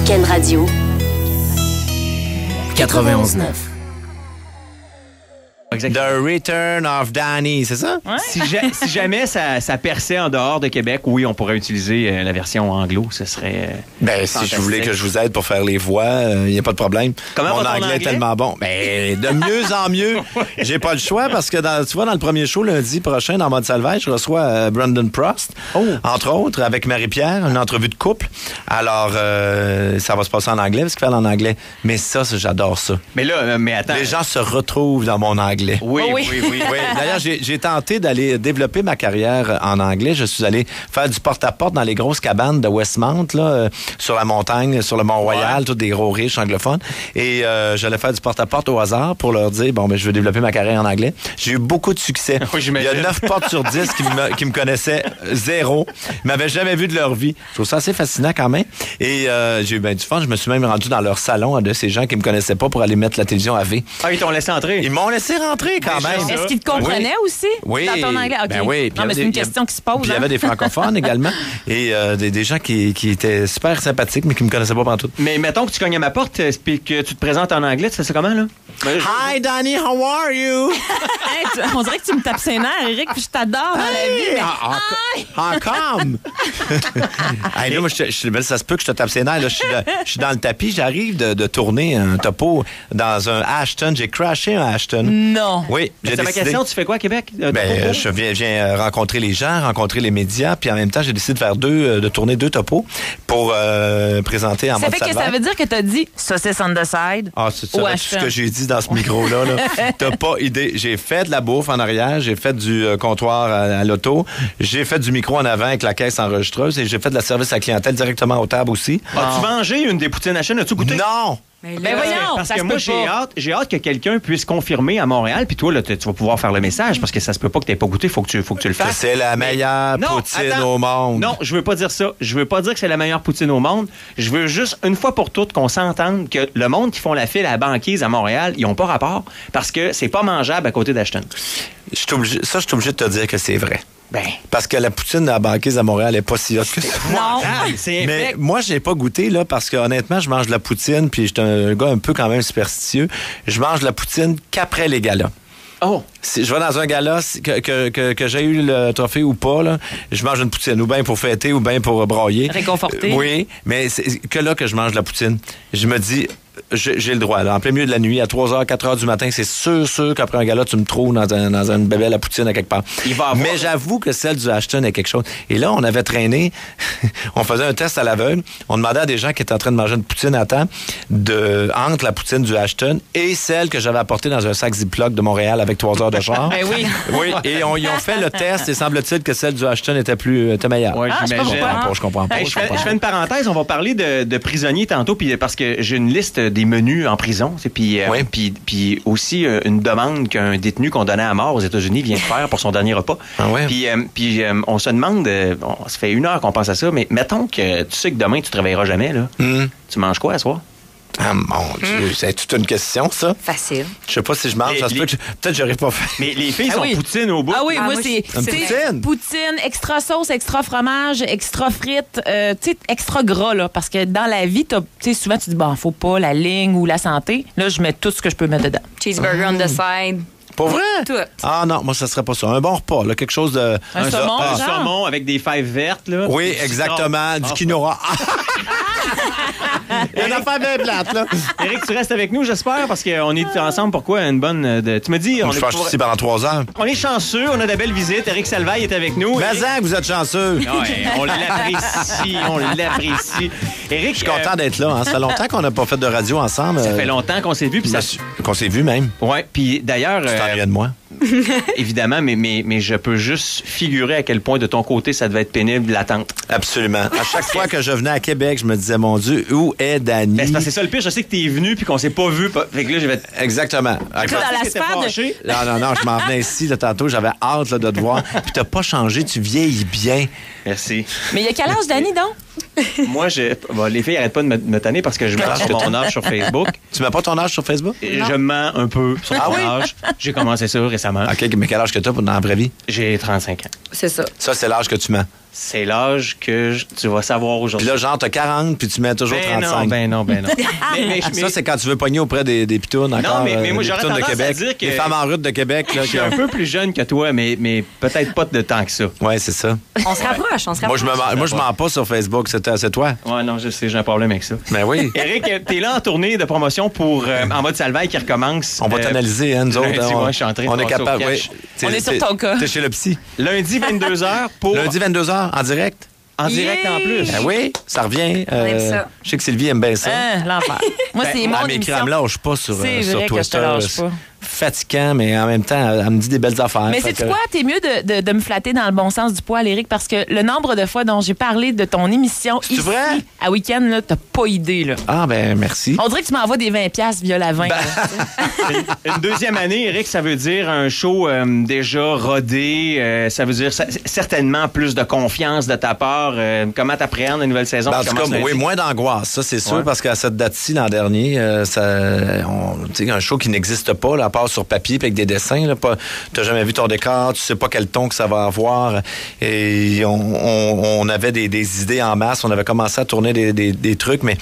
Cube Radio. 91.9. The Return of Danny, c'est ça? Ouais. Si jamais ça perçait en dehors de Québec, oui, on pourrait utiliser la version anglo. Ce serait Si je voulais que je vous aide pour faire les voix, il n'y a pas de problème. Comment Mon va ton anglais est tellement bon. Mais de mieux en mieux. J'ai pas le choix parce que, tu vois, dans le premier show, lundi prochain, dans Mode Salvage, je reçois Brandon Prost, entre autres, avec Marie-Pierre, une entrevue de couple. Alors, ça va se passer en anglais parce qu'il parle en anglais. Mais ça, j'adore ça. Mais là, mais attends. Les gens se retrouvent dans mon anglais. Oui. D'ailleurs, j'ai tenté d'aller développer ma carrière en anglais. Je suis allé faire du porte-à-porte dans les grosses cabanes de Westmount, là, sur la montagne, sur le Mont-Royal, tous des gros riches anglophones. Et j'allais faire du porte-à-porte au hasard pour leur dire, je veux développer ma carrière en anglais. J'ai eu beaucoup de succès. Oui, il y a 9 portes sur 10 qui me connaissaient zéro. Ils m'avaient jamais vu de leur vie. Je trouve ça assez fascinant quand même. Et j'ai eu du fun. Je me suis même rendu dans leur salon de ces gens qui me connaissaient pas pour aller mettre la télévision à V. Ah, ils t'ont laissé entrer? Ils m'ont laissé rentrer quand même. Est-ce qu'ils te comprenaient aussi? Oui. Dans ton anglais? Okay. Ben oui. Non, mais c'est une question qui se pose. Puis il y avait des francophones également et des gens qui étaient super sympathiques mais qui me connaissaient pas pantoute. Mais mettons que tu cognes à ma porte et que tu te présentes en anglais, tu fais ça comment, là? Hi, Danny, how are you? On dirait que tu me tapes ses nerfs, Eric, puis je t'adore dans la vie. Come! Hey, là, moi, ça se peut que je te tape ses nerfs. Là, je suis dans le tapis, j'arrive de tourner un topo dans un Ashton. J'ai crashé un Ashton. Non. Oui, c'est ma question, tu fais quoi à Québec? Je viens rencontrer les gens, rencontrer les médias, puis en même temps, j'ai décidé de faire de tourner 2 topos pour présenter en mode salvaire. Ça veut dire que t'as dit saucisse on the side. Ah, c'est ça ce que j'ai dit dans ce micro-là. Là. T'as pas idée. J'ai fait de la bouffe en arrière, j'ai fait du comptoir à l'auto, j'ai fait du micro en avant avec la caisse enregistreuse et j'ai fait de la service à la clientèle directement aux tables aussi. As-tu mangé une des poutines à chaîne? As-tu goûté? Non! Ben voyons, parce que moi, j'ai hâte que quelqu'un puisse confirmer à Montréal, puis toi, là, tu vas pouvoir faire le message, parce que ça se peut pas que tu n'aies pas goûté, faut que tu le fasses. C'est la meilleure poutine au monde. Non, je veux pas dire ça. Je veux pas dire que c'est la meilleure poutine au monde. Je veux juste, une fois pour toutes, qu'on s'entende que le monde qui font la file à la banquise à Montréal, ils ont pas rapport, parce que c'est pas mangeable à côté d'Ashton. Je suis obligé de te dire que c'est vrai. Ben. Parce que la poutine à la banquise à Montréal est pas si haute que ça. Non. Mais moi, j'ai pas goûté, là, parce que honnêtement, je mange de la poutine, puis j'étais un gars un peu quand même superstitieux. Je mange de la poutine qu'après les galas. Oh! Si je vais dans un gala, que j'ai eu le trophée ou pas, là, je mange une poutine, ou bien pour fêter, ou bien pour brailler. Réconforter. Oui, mais c'est que là que je mange de la poutine. Je me dis, j'ai le droit. Là, en plein milieu de la nuit, à 3h, 4h du matin, c'est sûr qu'après un gala, tu me trouves dans une bébelle à poutine à quelque part. Mais j'avoue que celle du Ashton est quelque chose. Et là, on avait traîné, on faisait un test à l'aveugle, on demandait à des gens qui étaient en train de manger une poutine à temps entre la poutine du Ashton et celle que j'avais apportée dans un sac Ziploc de Montréal avec 3 heures de char. Ben oui. Oui, et ils ont fait le test et semble-t-il que celle du Ashton était meilleure. Oui, j'imagine. Je comprends pas. Je fais une parenthèse, on va parler de prisonniers tantôt, puis parce que j'ai une liste des menus en prison, puis aussi une demande qu'un détenu condamné à mort aux États-Unis vient de faire pour son dernier repas. Ah ouais? Puis on se demande, ça fait 1 heure qu'on pense à ça, mais mettons que tu sais que demain tu te réveilleras jamais, là. Tu manges quoi à soir? Ah mon Dieu, c'est toute une question, ça. Facile. Je sais pas si je mange, ça se peut que peut-être j'aurais pas fait. Mais les filles sont poutine au bout. Ah oui, moi c'est poutine. Poutine, extra sauce, extra fromage, extra frites, tu sais, extra gras, là. Parce que dans la vie, tu sais, souvent tu dis, faut pas la ligne ou la santé. Là, je mets tout ce que je peux mettre dedans. Cheeseburger on the side. Pour vrai? Tout. Ah non, moi, ça serait pas ça. Un bon repas, là, quelque chose de... Un saumon, un genre? saumon avec des fèves vertes, là. Oui, exactement. Du quinoa. Il y a une affaire bien plate, là. Éric, tu restes avec nous, j'espère, parce qu'on est ensemble pour quoi? Une bonne... Tu me dis... Je passe ici pendant 3 heures. On est chanceux, on a de belles visites. Éric Salvaille est avec nous. Mais que vous êtes chanceux. Ouais, on l'apprécie. Éric, je suis content d'être là. Hein. Ça fait longtemps qu'on n'a pas fait de radio ensemble. Ça fait longtemps qu'on s'est vu. Qu'on s'est vu même. Oui, puis d'ailleurs... Tu t'en riais de moi. Évidemment, mais je peux juste figurer à quel point de ton côté, ça devait être pénible, l'attente. Absolument. À chaque fois que je venais à Québec, je me disais, mon Dieu, où est Danny? Ben, c'est parce que c'est ça le pire. Je sais que t'es venu puis qu'on s'est pas vu. Fait que là, je vais... Exactement. Dans la sphère Non, je m'en venais ici là, tantôt. J'avais hâte là, de te voir. Puis t'as pas changé. Tu vieillis bien. Merci. Mais il y a quel âge, Danny, donc? Moi, les filles n'arrêtent pas de me tanner parce que je mets mon âge sur Facebook. Tu mets pas ton âge sur Facebook? Je mens un peu sur mon âge. J'ai commencé ça récemment. OK, mais quel âge que t'as dans la vraie vie? J'ai 35 ans. c'est ça. Ça, c'est l'âge que tu mets. C'est l'âge que tu vas savoir aujourd'hui. Puis là, genre, t'as 40, puis tu mets toujours 35. Ben non. mais ça, c'est quand tu veux pogner auprès des pitounes encore. Non, mais moi, j'aurais tendance de Québec. à dire que... Les femmes en route de Québec. Là, je suis un peu plus jeune que toi, mais peut-être pas de temps que ça. Oui, c'est ça. On se rapproche. Moi, je mens pas sur Facebook. C'est toi. Ouais, non, je sais, j'ai un problème avec ça. Ben oui. Éric, t'es là en tournée de promotion pour En mode Salvaille qui recommence. On va t'analyser, hein, nous autres. Moi, je suis en train de on est capable, oui. On est sur ton cas. T'es chez le psy. Lundi, 22h pour... Lundi, 22h, en direct. En direct en plus. Ben oui, ça revient. Ça. Je sais que Sylvie aime bien ça. L'enfer. Moi, c'est mon mes émission. crèmes lâche pas sur C'est vrai Twitter. que je te lâche pas. Fatigant, mais en même temps, elle me dit des belles affaires. Mais c'est quoi? T'es mieux de me flatter dans le bon sens du poil, Éric, parce que le nombre de fois dont j'ai parlé de ton émission ici, vrai? à Week-end, là, t'as pas idée. Là. Ah, ben merci. On dirait que tu m'envoies des 20$ via la 20. Une deuxième année, Éric, ça veut dire un show déjà rodé. Ça veut dire certainement plus de confiance de ta part. Comment t'appréhendes la nouvelle saison? En tout cas, oui, moins d'angoisse, ça c'est sûr, parce qu'à cette date-ci, l'an dernier, un show qui n'existe pas, là, à part sur papier avec des dessins. Tu n'as jamais vu ton décor, tu sais pas quel ton que ça va avoir. Et on avait des idées en masse, on avait commencé à tourner des trucs, mais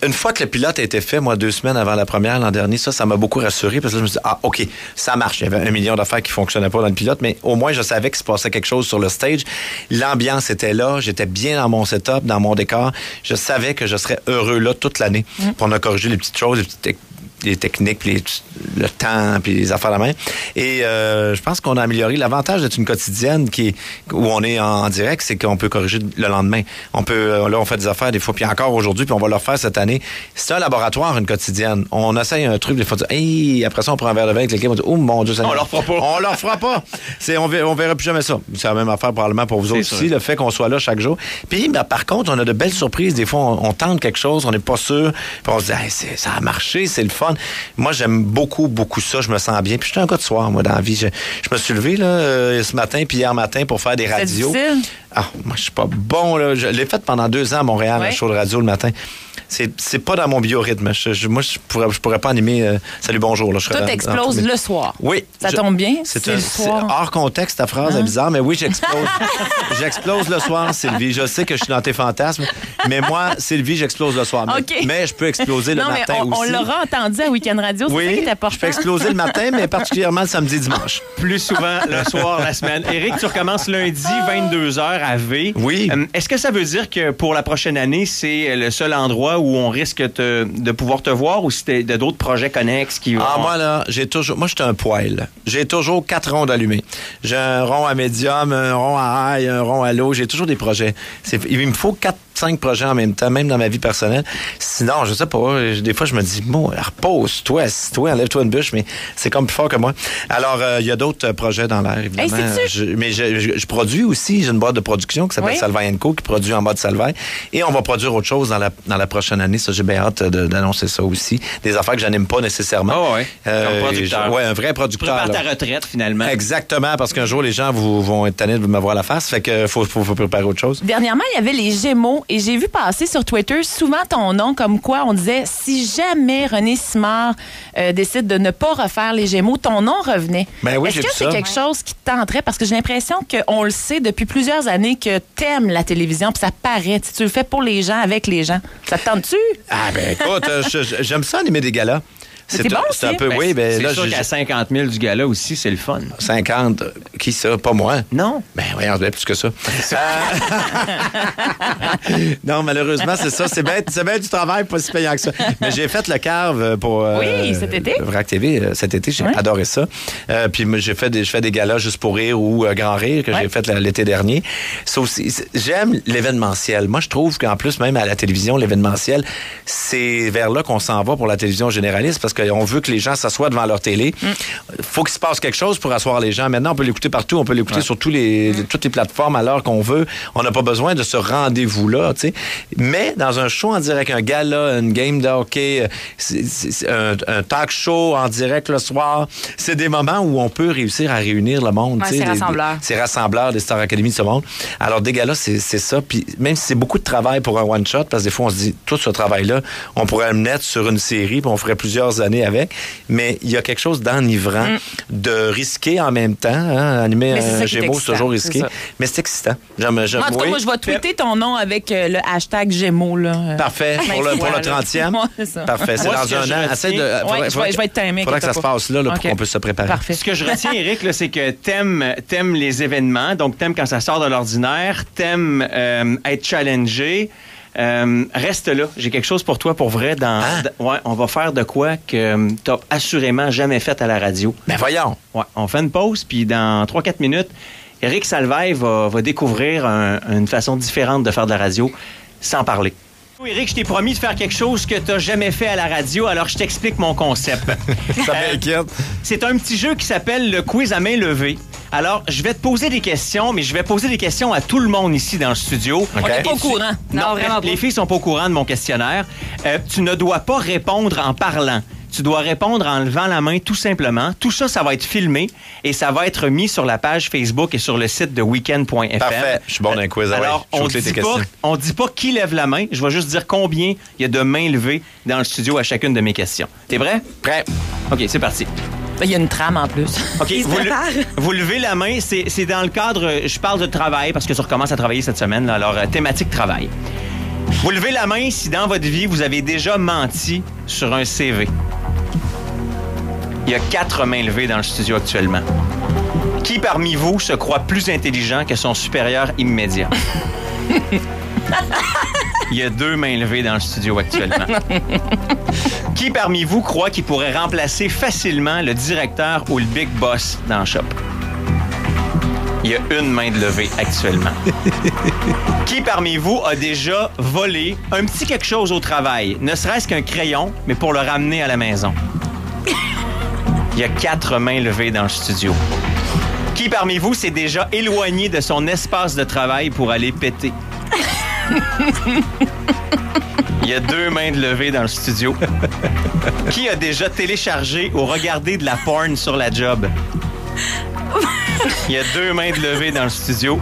une fois que le pilote a été fait, moi, 2 semaines avant la première l'an dernier, ça m'a beaucoup rassuré parce que là, je me suis dit, OK, ça marche. Il y avait 1 million d'affaires qui fonctionnaient pas dans le pilote, mais au moins, je savais qu'il se passait quelque chose sur le stage. L'ambiance était là, j'étais bien dans mon setup, dans mon décor. Je savais que je serais heureux là toute l'année. Puis on a corrigé les petites choses, les techniques, puis le temps, puis les affaires à la main. Et je pense qu'on a amélioré. L'avantage d'être une quotidienne où on est en direct, c'est qu'on peut corriger le lendemain. Là, on fait des affaires des fois, puis encore aujourd'hui, puis on va le refaire cette année. C'est un laboratoire, une quotidienne. On essaye un truc, des fois, hey, après ça, on prend un verre de vin avec l'équipe, on dit, oh mon Dieu, ça on leur fera pas. On leur fera pas. On verra plus jamais ça. C'est la même affaire probablement pour vous autres aussi, le fait qu'on soit là chaque jour. Puis, par contre, on a de belles surprises. Des fois, on tente quelque chose, on n'est pas sûr, puis on se dit, hey, ça a marché, c'est le fun. Moi, j'aime beaucoup, beaucoup ça. Je me sens bien. Puis, je suis un gars de soir, moi, dans la vie. Je me suis levé là, ce matin puis hier matin pour faire des radios. C'est difficile. Ah, moi, je suis pas bon. Là. Je l'ai fait pendant 2 ans à Montréal, un show de radio le matin. C'est pas dans mon biorhythme. Moi, je pourrais pas animer Salut, bonjour. Là. Tout explose le soir. Oui. Ça tombe bien. C'est le soir. Hors contexte, ta phrase est bizarre, mais oui, j'explose. J'explose le soir, Sylvie. Je sais que je suis dans tes fantasmes, mais moi, Sylvie, j'explose le soir. Okay. Mais je peux exploser le matin aussi. On l'aura entendu à Week-end Radio. C'est ça qui est important. Je peux exploser le matin, mais particulièrement le samedi, dimanche. Plus souvent le soir, la semaine. Éric, tu recommences lundi, 22h à V. Oui. Est-ce que ça veut dire que pour la prochaine année, c'est le seul endroit où on risque de pouvoir te voir ou si t'as d'autres projets connexes qui vont... moi, là, moi, je suis un poêle. J'ai toujours 4 ronds allumés. J'ai un rond à médium, un rond à high, un rond à low. J'ai toujours des projets. Il me faut 4-5 projets en même temps, même dans ma vie personnelle. Sinon, je sais pas, des fois, je me dis, bon, repose-toi, assis-toi, enlève-toi une bûche, mais c'est comme plus fort que moi. Alors, il y a d'autres projets dans l'air, évidemment. Hey, mais je produis aussi. J'ai une boîte de production qui s'appelle Salvaille & Co, qui produit en mode Salvaille. Et on va produire autre chose dans la prochaine année. Ça, j'ai bien hâte d'annoncer ça aussi. Des affaires que j'anime pas nécessairement. Oh, oui. Comme producteur. Oui, un vrai producteur. Tu prépares ta retraite, finalement. Exactement, parce qu'un jour, les gens vont être tannés de me voir la face. Fait que faut préparer autre chose. Dernièrement, il y avait les Gémeaux et j'ai vu passer sur Twitter souvent ton nom comme quoi on disait si jamais René Simard décide de ne pas refaire les Gémeaux, ton nom revenait. Ben oui, est-ce que c'est quelque chose qui te tenterait? Parce que j'ai l'impression qu'on le sait depuis plusieurs années que t'aimes la télévision puis ça paraît. Tu le fais pour les gens, avec les gens. Ça te tente-tu? Ah ben écoute, j'aime ça animer des galas. C'est bon, c'est un peu, oui. C'est là, sûr qu'à 50 000 du gala aussi, c'est le fun. 50, qui ça? Pas moi? Non. Ben oui, on se fait plus que ça. Non, malheureusement, c'est ça. C'est bien du travail, pas si payant que ça. Mais j'ai fait le Carve pour... cet été. Vrac TV, cet été, j'ai adoré ça. Puis je fais des galas juste pour rire ou Grand Rire que j'ai fait l'été dernier. Ça aussi, j'aime l'événementiel. Moi, je trouve qu'en plus, même à la télévision, l'événementiel, c'est vers là qu'on s'en va pour la télévision généraliste parce qu'on veut que les gens s'assoient devant leur télé. Faut qu'il se passe quelque chose pour asseoir les gens. Maintenant, on peut l'écouter partout. On peut l'écouter sur toutes les plateformes à l'heure qu'on veut. On n'a pas besoin de ce rendez-vous-là, tu sais. Mais dans un show en direct, un gala, une game de hockey, un talk show en direct le soir, c'est des moments où on peut réussir à réunir le monde. Ouais, c'est rassembleur. C'est rassembleur des Star Academy de ce monde. Alors, des galas, c'est ça. Puis même si c'est beaucoup de travail pour un one-shot, parce que des fois, on se dit, tout ce travail-là, on pourrait le mettre sur une série, puis on ferait plusieurs années avec, mais il y a quelque chose d'enivrant, de risqué en même temps. Hein? Animer un Gémeaux, c'est toujours risqué, mais c'est excitant. En tout cas, moi, je vais tweeter ton nom avec le hashtag Gémeaux. Là. Parfait. Pour le 30e. C'est ça. Parfait. C'est dans un an. Je vais être timé. Il faudra que ça se passe là pour qu'on puisse se préparer. Parfait. Ce que je retiens, Éric, là, c'est que t'aimes les événements, donc t'aimes quand ça sort de l'ordinaire, t'aimes être challengé. Reste là. J'ai quelque chose pour toi, pour vrai. Ouais, on va faire de quoi que t'as assurément jamais fait à la radio. Ben voyons. Ouais, on fait une pause, puis dans 3-4 minutes, Éric Salvaille va découvrir une façon différente de faire de la radio sans parler. Éric, je t'ai promis de faire quelque chose que tu n'as jamais fait à la radio, alors je t'explique mon concept. Ça m'inquiète. C'est un petit jeu qui s'appelle le quiz à main levée. Alors, je vais te poser des questions, mais je vais poser des questions à tout le monde ici dans le studio. Okay. On n'est pas au courant. Non, vraiment pas. Les filles sont pas au courant de mon questionnaire. Tu ne dois pas répondre en parlant. Tu dois répondre en levant la main tout simplement. Tout ça, ça va être filmé et ça va être mis sur la page Facebook et sur le site de weekend.fm. Parfait. Je suis bon dans un quiz. Alors, on dit pas qui lève la main. Je vais juste dire combien il y a de mains levées dans le studio à chacune de mes questions. T'es prêt? Prêt. OK, c'est parti. Il y a une trame en plus. OK, vous levez la main. C'est dans le cadre... Je parle de travail parce que tu recommences à travailler cette semaine. Là, alors, thématique travail. Vous levez la main si dans votre vie, vous avez déjà menti sur un CV. Il y a 4 mains levées dans le studio actuellement. Qui parmi vous se croit plus intelligent que son supérieur immédiat? Il y a 2 mains levées dans le studio actuellement. Qui parmi vous croit qu'il pourrait remplacer facilement le directeur ou le big boss dans le shop? Il y a 1 main de levée actuellement. Qui parmi vous a déjà volé un petit quelque chose au travail, ne serait-ce qu'un crayon, mais pour le ramener à la maison? Il y a 4 mains levées dans le studio. Qui parmi vous s'est déjà éloigné de son espace de travail pour aller péter? Il y a 2 mains de levée dans le studio. Qui a déjà téléchargé ou regardé de la porn sur la job? Il y a 2 mains de levée dans le studio.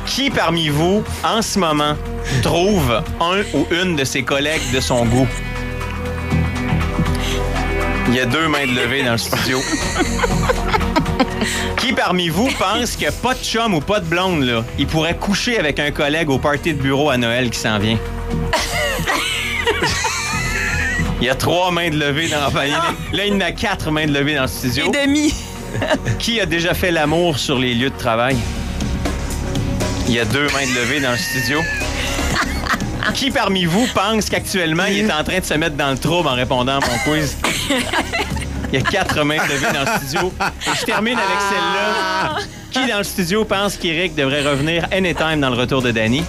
Qui parmi vous, en ce moment, trouve un ou une de ses collègues de son goût? Il y a 2 mains de levée dans le studio. Qui parmi vous pense que pas de chum ou pas de blonde, là, il pourrait coucher avec un collègue au party de bureau à Noël qui s'en vient? Il y a 3 mains de levée dans le panier. Là, il y en a 4 mains de levée dans le studio. Et demi. Qui a déjà fait l'amour sur les lieux de travail? Il y a 2 mains de levée dans le studio. Qui parmi vous pense qu'actuellement, il est en train de se mettre dans le trouble en répondant à mon quiz? Il y a 4 mains de levée dans le studio. Et je termine avec celle-là. Qui dans le studio pense qu'Éric devrait revenir anytime dans le retour de Danny?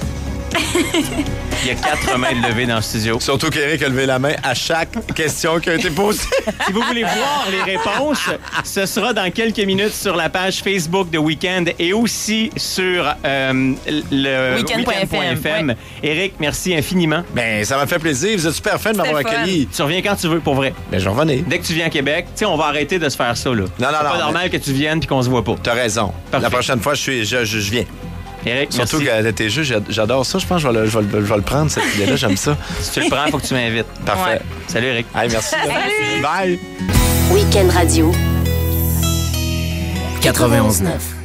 Il y a 4 mains de levée dans le studio. Surtout qu'Éric a levé la main à chaque question qui a été posée. Si vous voulez voir les réponses, ce sera dans quelques minutes sur la page Facebook de Weekend et aussi sur le weekend.fm. Ouais. Éric, merci infiniment. Ben, ça m'a fait plaisir. Vous êtes super fan de m'avoir accueilli. Tu reviens quand tu veux, pour vrai. Ben, je vais revenir. Dès que tu viens à Québec, tu sais, on va arrêter de se faire ça, là. Non, c'est pas normal que tu viennes puis qu'on se voit pas. T'as raison. Parfait. La prochaine fois, je viens. Éric, surtout merci. que tes jeux, j'adore ça. Je pense que je vais le prendre, cette idée-là. J'aime ça. Si tu le prends, il faut que tu m'invites. Parfait. Ouais. Salut, Éric. Hey, merci. Salut. Bye. Weekend Radio 91.9.